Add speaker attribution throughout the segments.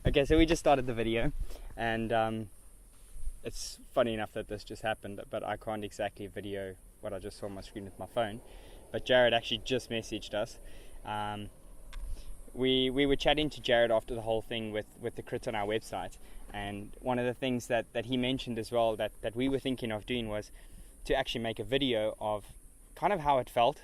Speaker 1: Okay, so we just started the video, and it's funny enough that this just happened, but I can't exactly video what I just saw on my screen with my phone. But Jared actually just messaged us. We were chatting to Jared after the whole thing with the crit on our website, and one of the things that he mentioned as well that we were thinking of doing was to actually make a video of kind of how it felt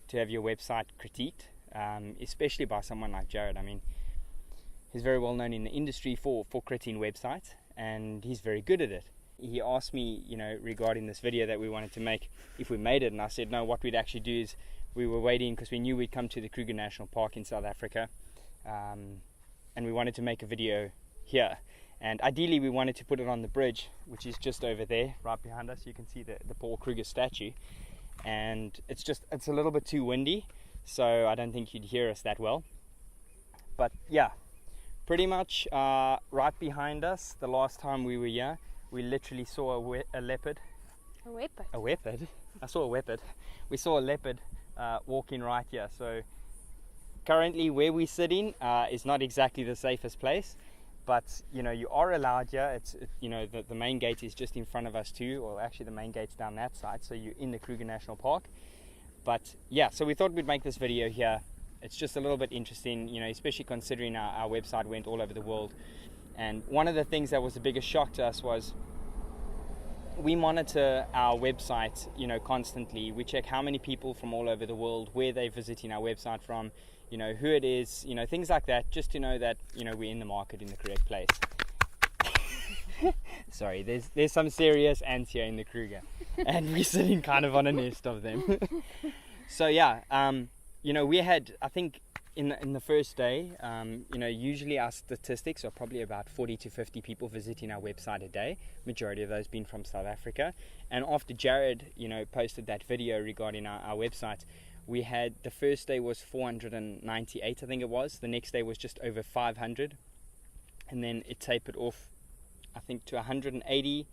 Speaker 1: to have your website critiqued, especially by someone like Jared. I mean, he's very well known in the industry for critting websites, and he's very good at it. He asked me, regarding this video that we wanted to make, if we made it, and I said no, what we'd actually do is we were waiting because we knew we'd come to the Kruger National Park in South Africa, and we wanted to make a video here. And ideally we wanted to put it on the bridge, which is just over there, right behind us. You can see the Paul Kruger statue. And it's a little bit too windy, so I don't think you'd hear us that well. But yeah, pretty much right behind us, the last time we were here, we literally saw a leopard.
Speaker 2: A leopard?
Speaker 1: A leopard? I saw a leopard. We saw a leopard walking right here. So currently where we're sitting is not exactly the safest place. But you are allowed here. The main gate is just in front of us too, or actually the main gate's down that side, so you're in the Kruger National Park. But yeah, so we thought we'd make this video here. It's just a little bit interesting, especially considering our website went all over the world. And one of the things that was the biggest shock to us was we monitor our website, constantly. We check how many people from all over the world, where they're visiting our website from, who it is, things like that, just to know that, we're in the market in the correct place. Sorry, there's some serious ants here in the Kruger, and we're sitting kind of on a nest of them. So yeah, we had, I think, in the first day, usually our statistics are probably about 40 to 50 people visiting our website a day, majority of those being from South Africa. And after Jared, posted that video regarding our website, we had, the first day was 498, I think it was. The next day was just over 500. And then it tapered off, I think, to 180,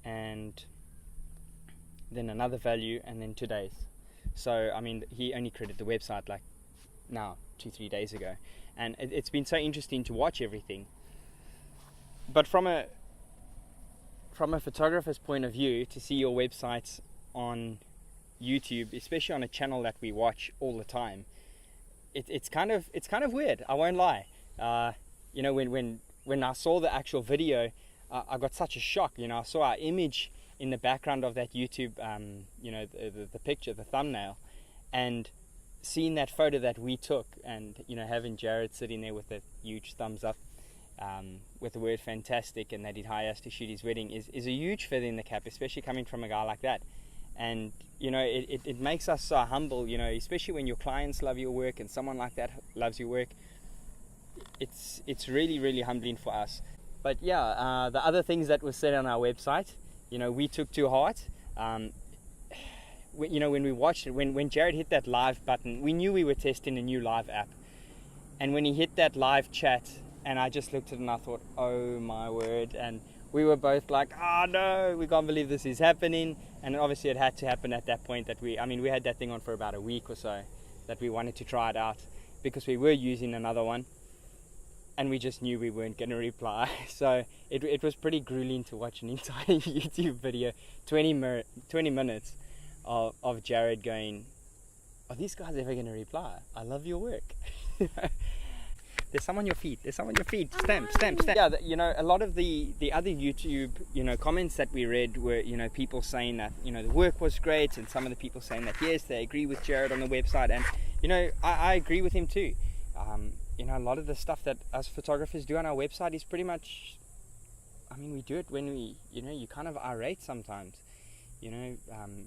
Speaker 1: and then another value, and then 2 days. So, I mean, he only created the website like now, 2-3 days ago. And it's been so interesting to watch everything. But from a photographer's point of view, to see your websites on YouTube, especially on a channel that we watch all the time, it's kind of weird. I won't lie. When I saw the actual video, I got such a shock. I saw our image in the background of that YouTube, the picture, the thumbnail, and seeing that photo that we took, and having Jared sitting there with a huge thumbs up, with the word fantastic, and that he'd hire us to shoot his wedding is a huge feather in the cap, especially coming from a guy like that. And it makes us so humble, especially when your clients love your work and someone like that loves your work. It's really, really humbling for us. But yeah, the other things that were said on our website, we took to heart. When we watched it, when Jared hit that live button, we knew we were testing a new live app. And when he hit that live chat, and I just looked at it and I thought, oh my word. And we were both like, oh no, we can't believe this is happening. And obviously it had to happen at that point that we had that thing on for about a week or so, that we wanted to try it out because we were using another one. And we just knew we weren't going to reply. So it was pretty grueling to watch an entire YouTube video, 20 minutes of Jared going, are these guys ever going to reply? I love your work. There's some on your feet. Stamp. Yeah, a lot of the other YouTube, comments that we read were, people saying that, the work was great, and some of the people saying that, yes, they agree with Jared on the website. And, I agree with him too. A lot of the stuff that us photographers do on our website is pretty much, we do it when we, you kind of irate sometimes,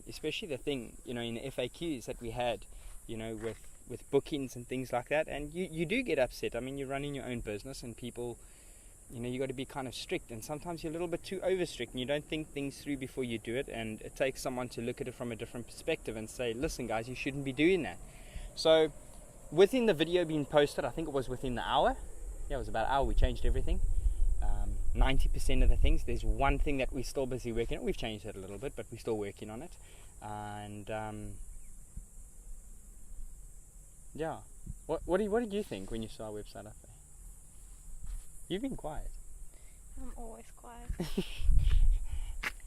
Speaker 1: especially the thing, in the FAQs that we had, with bookings and things like that. And you do get upset. You're running your own business, and people, you got to be kind of strict, and sometimes you're a little bit too over strict and you don't think things through before you do it. And it takes someone to look at it from a different perspective and say, listen guys, you shouldn't be doing that. So within the video being posted, I think it was within the hour. Yeah, it was about an hour. We changed everything. 90% of the things. There's one thing that we're still busy working on. We've changed it a little bit, but we're still working on it. And yeah. What did you think when you saw our website up there? You've been quiet.
Speaker 2: I'm always quiet.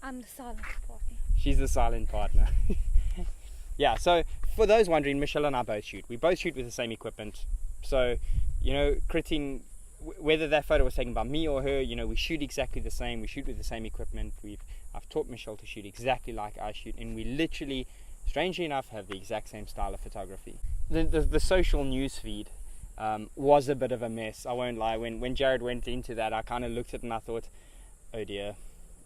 Speaker 2: I'm the silent partner.
Speaker 1: She's the silent partner. Yeah, so for those wondering, Michelle and I both shoot. We both shoot with the same equipment. So, critting, whether that photo was taken by me or her, we shoot exactly the same. We shoot with the same equipment. I've taught Michelle to shoot exactly like I shoot, and we literally, strangely enough, have the exact same style of photography. The social news feed was a bit of a mess, I won't lie. When Jared went into that, I kind of looked at it and I thought, oh dear.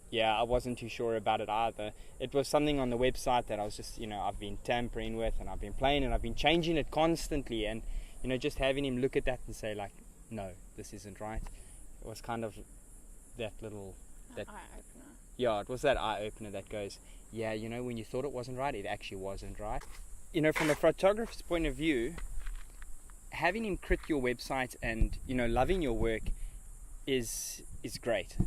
Speaker 1: Yeah, I wasn't too sure about it either. It was something on the website that I was just, I've been tampering with, and I've been playing, and I've been changing it constantly, and, just having him look at that and say, like, no, this isn't right. It was kind of that little...
Speaker 2: eye-opener.
Speaker 1: Yeah, it was that eye-opener that goes, yeah, when you thought it wasn't right, it actually wasn't right. From a photographer's point of view, having him crit your website and, loving your work is great.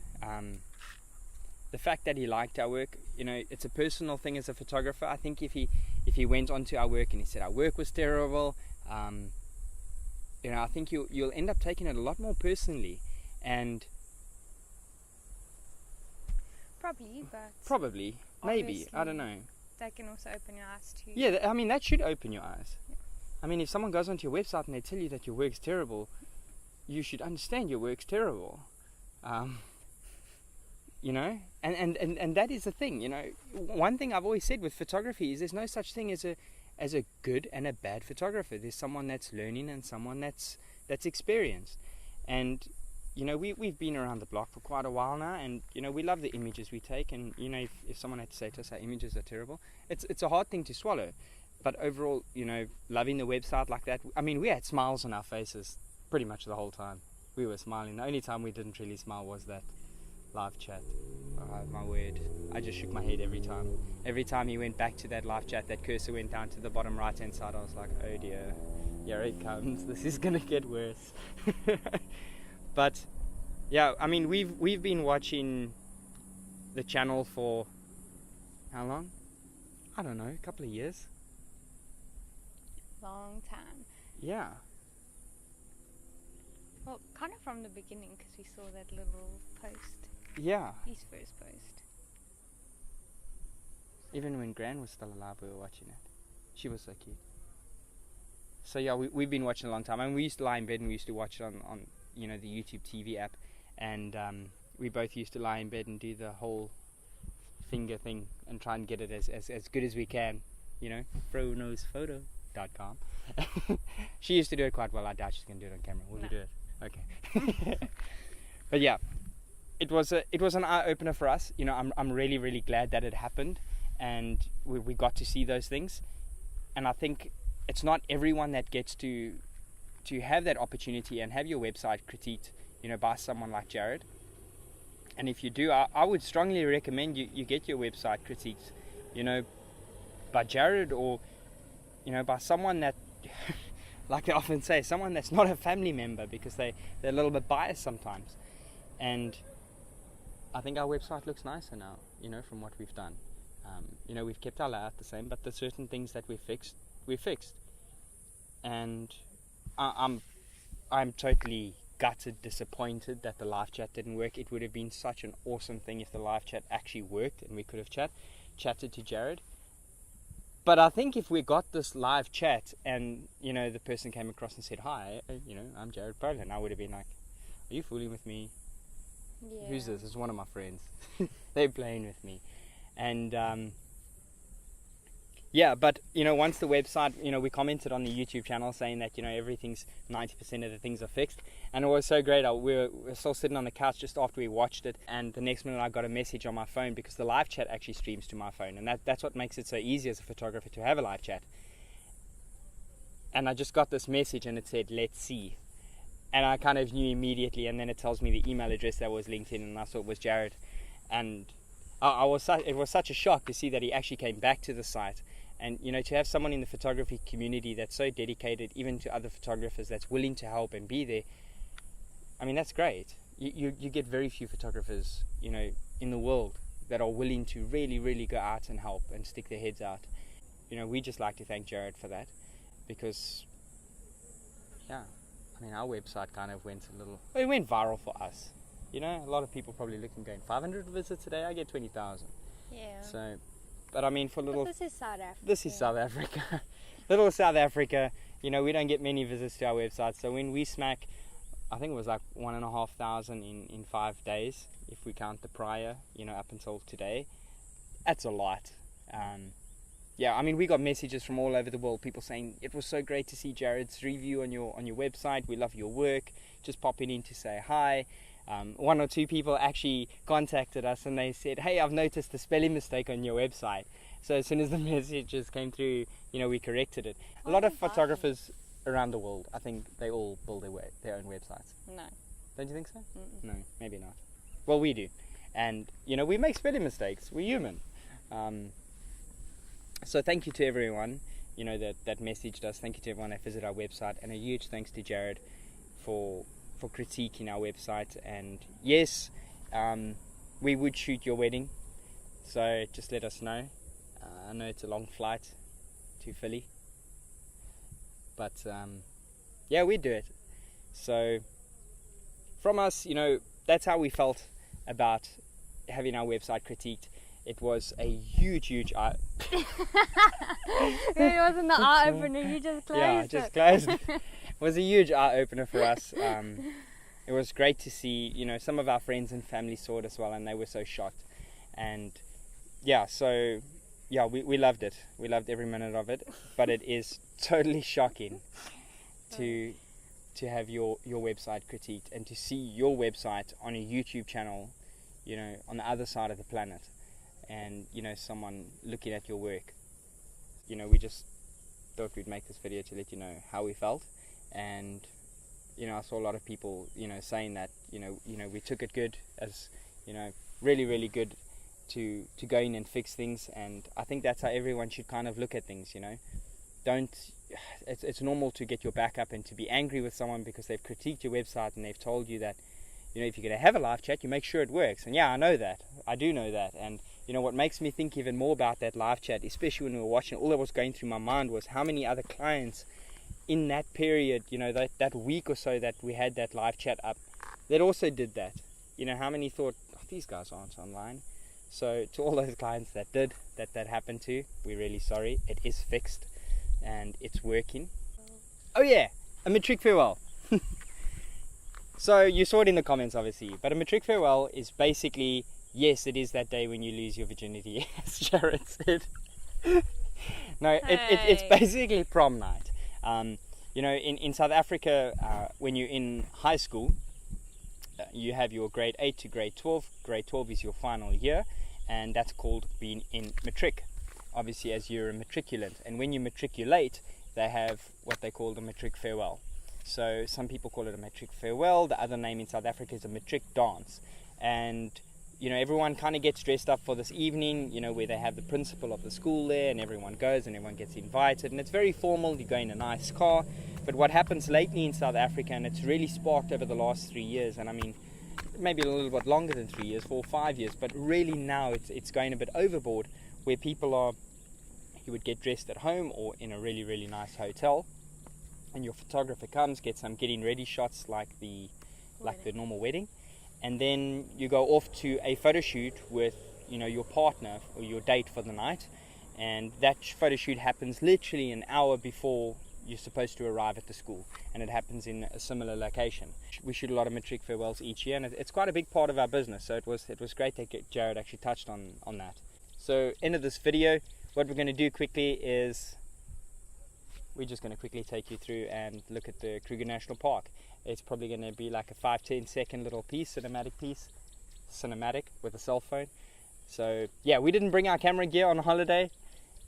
Speaker 1: The fact that he liked our work, it's a personal thing as a photographer. I think if he went onto our work and he said our work was terrible, I think you'll end up taking it a lot more personally. And probably, maybe, I don't know.
Speaker 2: That can also open your eyes too.
Speaker 1: Yeah, that should open your eyes. Yeah. If someone goes onto your website and they tell you that your work's terrible, you should understand your work's terrible. And that is the thing, one thing I've always said with photography is there's no such thing as a good and a bad photographer. There's someone that's learning and someone that's experienced. And we've been around the block for quite a while now, and we love the images we take, and if someone had to say to us our images are terrible, it's a hard thing to swallow. But overall, loving the website like that, we had smiles on our faces pretty much the whole time. We were smiling. The only time we didn't really smile was that live chat. Oh, my word, I just shook my head every time. Every time he went back to that live chat, that cursor went down to the bottom right hand side. I was like, oh dear, here it comes, this is gonna get worse. But yeah, we've been watching the channel for how long? I don't know, a couple of years.
Speaker 2: Long time.
Speaker 1: Yeah.
Speaker 2: Well, kind of from the beginning, because we saw that little post.
Speaker 1: Yeah.
Speaker 2: His first post.
Speaker 1: Even when Gran was still alive, we were watching it. She was so cute. So yeah, we've been watching a long time, and we used to lie in bed and we used to watch it on the YouTube TV app, and we both used to lie in bed and do the whole finger thing and try and get it as good as we can, froknowsphoto.com. She used to do it quite well. I doubt she's gonna do it on camera. Will you do it? Okay. But yeah, it was an eye-opener for us. I'm really, really glad that it happened, and we got to see those things. And I think it's not everyone that gets to have that opportunity and have your website critiqued, by someone like Jared. And if you do, I would strongly recommend you get your website critiqued, by Jared, or by someone that like I often say, someone that's not a family member, because they're a little bit biased sometimes. And I think our website looks nicer now, from what we've done. We've kept our layout the same, but the certain things that we fixed. And I'm totally gutted, disappointed that the live chat didn't work. It would have been such an awesome thing if the live chat actually worked and we could have chatted to Jared. But I think if we got this live chat and, the person came across and said, hi, I'm Jared Poland, I would have been like, are you fooling with me?
Speaker 2: Yeah.
Speaker 1: Who's this? It's one of my friends. They're playing with me. And, yeah, but, once the website, we commented on the YouTube channel saying that, everything's 90% of the things are fixed. And it was so great. We were still sitting on the couch just after we watched it. And the next minute I got a message on my phone, because the live chat actually streams to my phone. And that's what makes it so easy as a photographer to have a live chat. And I just got this message and it said, let's see. And I kind of knew immediately. And then it tells me the email address that was linked in, and I saw it was Jared. And it was such a shock to see that he actually came back to the site. And, to have someone in the photography community that's so dedicated, even to other photographers, that's willing to help and be there, that's great. You get very few photographers, in the world that are willing to really, really go out and help and stick their heads out. We just like to thank Jared for that, because, yeah, I mean, our website kind of went it went viral for us. You know, a lot of people probably looking, going, 500 visits today, I get 20,000.
Speaker 2: Yeah.
Speaker 1: So, but I mean, for little...
Speaker 2: But this is South Africa.
Speaker 1: This is South Africa. Little South Africa, you know, we don't get many visits to our website. So when we smack, I think it was like 1,500 in 5 days, if we count the prior, you know, up until today. That's a lot. Yeah, I mean, we got messages from all over the world, people saying it was so great to see Jared's review on your website. We love your work. Just popping in to say hi. 1 or 2 people actually contacted us and they said, hey, I've noticed a spelling mistake on your website. So as soon as the messages came through, you know, we corrected it. A lot of photographers around the world, I think they all build their own websites.
Speaker 2: No.
Speaker 1: Don't you think so?
Speaker 2: Mm-mm.
Speaker 1: No, maybe not. Well, we do. And, you know, we make spelling mistakes. We're human. So thank you to everyone, you know, that messaged us. Thank you to everyone that visited our website. And a huge thanks to Jared for critiquing our website. And yes, we would shoot your wedding. So just let us know. I know it's a long flight to Philly. But yeah, we'd do it. So from us, you know, that's how we felt about having our website critiqued. It was a huge eye.
Speaker 2: It wasn't the eye opener, you just closed it.
Speaker 1: Yeah, just closed it. It was a huge eye opener for us. It was great to see, you know, some of our friends and family saw it as well, and they were so shocked. And yeah, so yeah, we loved it. We loved every minute of it. But it is totally shocking to have your website critiqued and to see your website on a YouTube channel, you know, on the other side of the planet. And, you know, someone looking at your work. You know, we just thought we'd make this video to let you know how we felt. And, you know, I saw a lot of people, you know, saying that, you know, we took it good, as, you know, really good to go in and fix things. And I think that's how everyone should kind of look at things, you know. It's normal to get your back up and to be angry with someone because they've critiqued your website and they've told you that, you know, if you're going to have a live chat, you make sure it works. And yeah, I know that. I do know that. And, you know, what makes me think even more about that live chat, especially when we were watching, all that was going through my mind was how many other clients in that period, you know, that week or so that we had that live chat up, that also did that. You know, how many thought, oh, these guys aren't online. So to all those clients that did, that happened to, we're really sorry. It is fixed and it's working. Oh yeah, a matric farewell. So you saw it in the comments, obviously, but a matric farewell is basically, yes, it is that day when you lose your virginity, as Jared said. No, it's basically prom night. You know, in South Africa, when you're in high school, you have your grade 8 to grade 12. Grade 12 is your final year, and that's called being in matric, obviously, as you're a matriculant. And when you matriculate, they have what they call the matric farewell. So some people call it a matric farewell. The other name in South Africa is a matric dance. And, you know, everyone kind of gets dressed up for this evening, you know, where they have the principal of the school there and everyone goes and everyone gets invited. And it's very formal. You go in a nice car. But what happens lately in South Africa, and it's really sparked over the last 3 years, and I mean, maybe a little bit longer than 3 years, 4 or 5 years, but really now it's going a bit overboard, where people are, you would get dressed at home or in a really nice hotel, and your photographer comes, gets some getting ready shots like the normal wedding, and then you go off to a photo shoot with, you know, your partner or your date for the night, and that photo shoot happens literally an hour before you're supposed to arrive at the school, and it happens in a similar location. We shoot a lot of matric farewells each year, and it's quite a big part of our business, so it was great that Jared actually touched on that. So end of this video, what we're going to do quickly is we're just going to quickly take you through and look at the Kruger National Park. It's probably going to be like a 5-10 second little piece, cinematic with a cell phone. So yeah, we didn't bring our camera gear on holiday.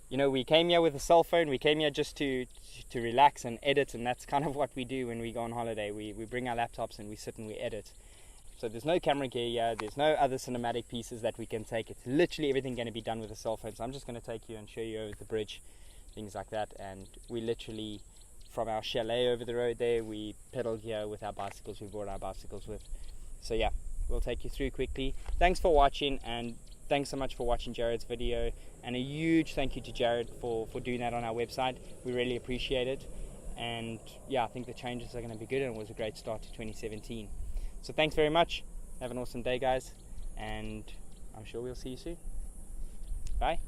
Speaker 1: You know, we came here with a cell phone. We came here just to relax and edit, and that's kind of what we do when we go on holiday. We bring our laptops and we sit and we edit. So there's no camera gear here. There's no other cinematic pieces that we can take. It's literally everything going to be done with a cell phone. So I'm just going to take you and show you over the bridge, things like that. And we literally, from our chalet over the road there, we pedaled here with our bicycles. We brought our bicycles with. So yeah, we'll take you through quickly. Thanks for watching, and thanks so much for watching Jared's video, and a huge thank you to Jared for doing that on our website. We really appreciate it. And yeah, I think the changes are going to be good, and it was a great start to 2017. So thanks very much. Have an awesome day, guys, and I'm sure we'll see you soon. Bye.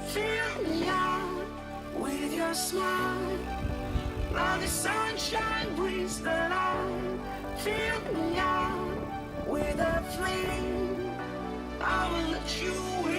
Speaker 3: Fill me out with your smile, while the sunshine brings the light. Fill me out with a flame, I will let you in.